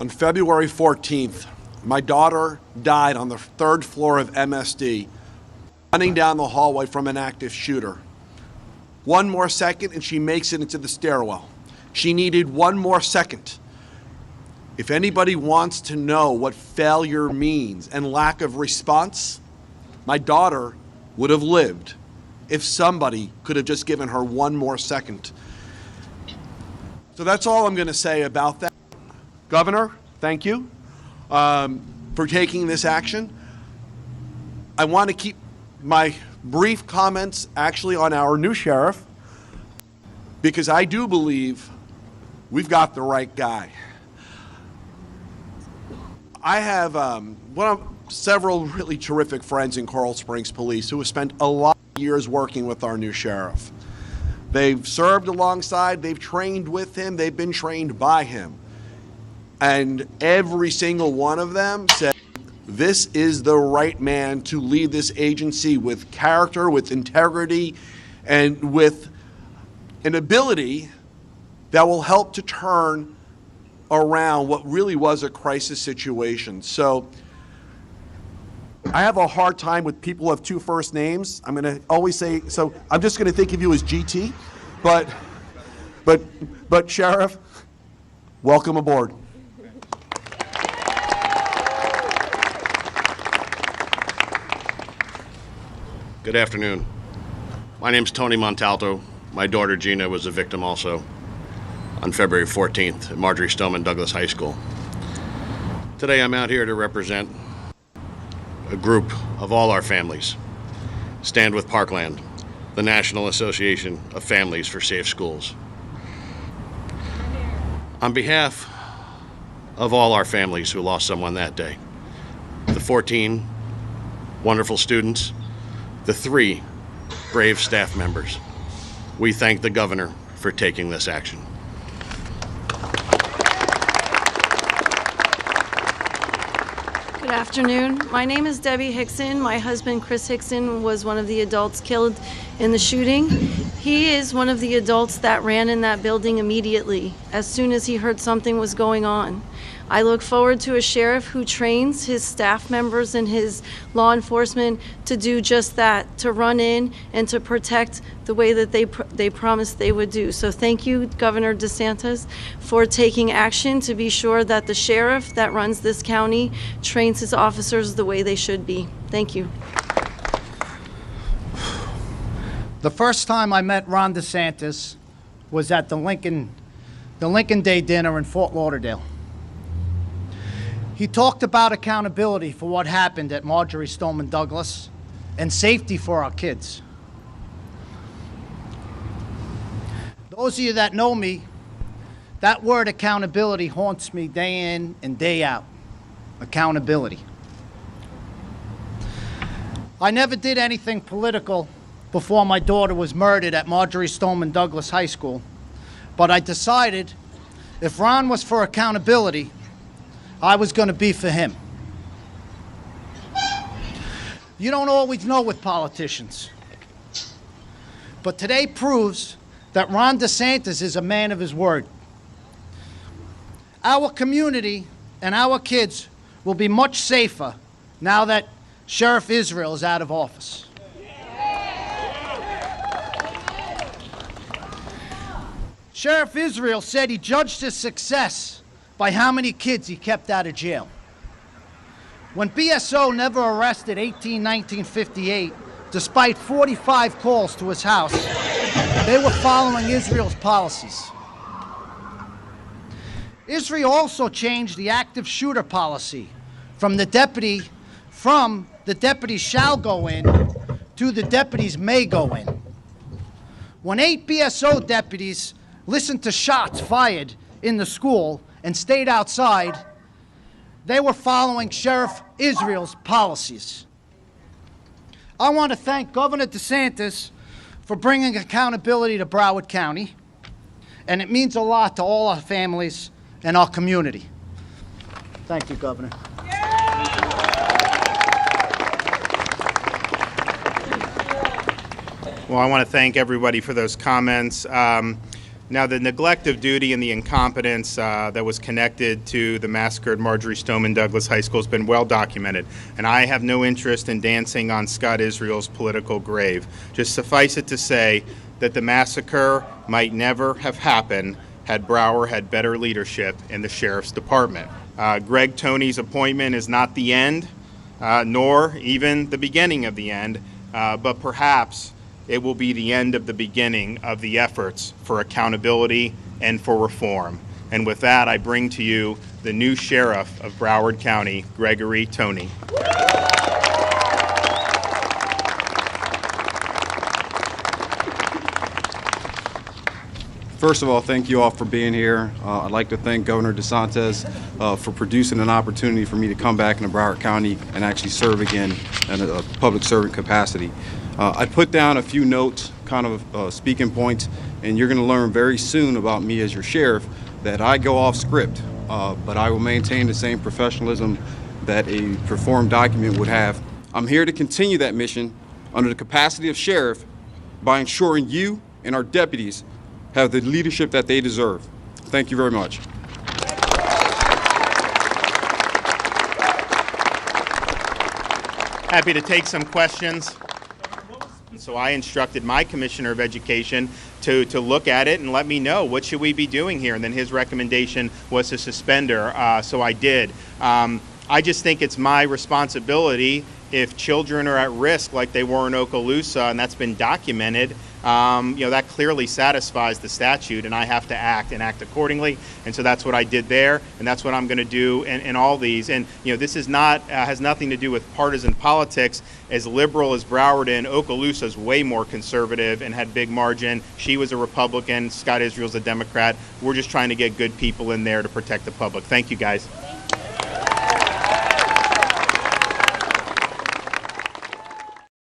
On February 14th, my daughter died on the third floor of MSD, running down the hallway from an active shooter. One more second and she makes it into the stairwell. She needed one more second. If anybody wants to know what failure means and lack of response, my daughter would have lived if somebody could have just given her one more second. So that's all I'm going to say about that. Governor, thank you for taking this action. I want to keep my brief comments actually on our new sheriff, because I do believe we've got the right guy. I have several really terrific friends in Coral Springs Police who have spent a lot of years working with our new sheriff. They've served alongside, they've trained with him, they've been trained by him. And every single one of them said, this is the right man to lead this agency with character, with integrity, and with an ability that will help to turn around what really was a crisis situation. So I have a hard time with people who have two first names. I'm going to always say, so I'm just going to think of you as GT, but Sheriff, welcome aboard. Good afternoon. My name's Tony Montalto. My daughter Gina was a victim also on February 14th at Marjory Stoneman Douglas High School. Today I'm out here to represent a group of all our families. Stand with Parkland, the National Association of Families for Safe Schools. On behalf of all our families who lost someone that day, the 14 wonderful students, the 3 brave staff members, we thank the governor for taking this action. Good afternoon. My name is Debbie Hickson. My husband, Chris Hickson, was one of the adults killed in the shooting. He is one of the adults that ran in that building immediately as soon as he heard something was going on. I look forward to a sheriff who trains his staff members and his law enforcement to do just that, to run in and to protect the way that they promised they would do. So thank you, Governor DeSantis, for taking action to be sure that the sheriff that runs this county trains his officers the way they should be. Thank you. The first time I met Ron DeSantis was at the Lincoln Day dinner in Fort Lauderdale. He talked about accountability for what happened at Marjory Stoneman Douglas and safety for our kids. Those of you that know me, that word accountability haunts me day in and day out. Accountability. I never did anything political before my daughter was murdered at Marjory Stoneman Douglas High School, but I decided if Ron was for accountability, I was going to be for him. You don't always know with politicians, but today proves that Ron DeSantis is a man of his word. Our community and our kids will be much safer now that Sheriff Israel is out of office. Sheriff Israel said he judged his success by how many kids he kept out of jail. When BSO never arrested 1958, despite 45 calls to his house, they were following Israel's policies. Israel also changed the active shooter policy from the deputies shall go in to the deputies may go in. When 8 BSO deputies listened to shots fired in the school and stayed outside, they were following Sheriff Israel's policies. I want to thank Governor DeSantis for bringing accountability to Broward County, and it means a lot to all our families and our community. Thank you, Governor. Well, I want to thank everybody for those comments. Now, the neglect of duty and the incompetence that was connected to the massacre at Marjory Stoneman Douglas High School has been well documented, and I have no interest in dancing on Scott Israel's political grave. Just suffice it to say that the massacre might never have happened had Broward had better leadership in the Sheriff's Department. Greg Toney's appointment is not the end, nor even the beginning of the end, but perhaps it will be the end of the beginning of the efforts for accountability and for reform. And with that, I bring to you the new sheriff of Broward County, Gregory Toney. First of all, thank you all for being here. I'd like to thank Governor DeSantis for producing an opportunity for me to come back into Broward County and actually serve again in a public servant capacity. I put down a few notes, kind of speaking points, and you're going to learn very soon about me as your sheriff that I go off script, but I will maintain the same professionalism that a performed document would have. I'm here to continue that mission under the capacity of sheriff by ensuring you and our deputies have the leadership that they deserve. Thank you very much. Happy to take some questions. So I instructed my Commissioner of Education to look at it and let me know what should we be doing here. And then his recommendation was to suspend her, so I did. I just think it's my responsibility if children are at risk like they were in Okaloosa, and that's been documented. That clearly satisfies the statute, and I have to act accordingly. And so that's what I did there, and that's what I'm going to do in all these. And this is not has nothing to do with partisan politics. As liberal as Broward and Okaloosa is way more conservative and had big margin. She was a Republican. Scott Israel's a Democrat. We're just trying to get good people in there to protect the public. Thank you, guys.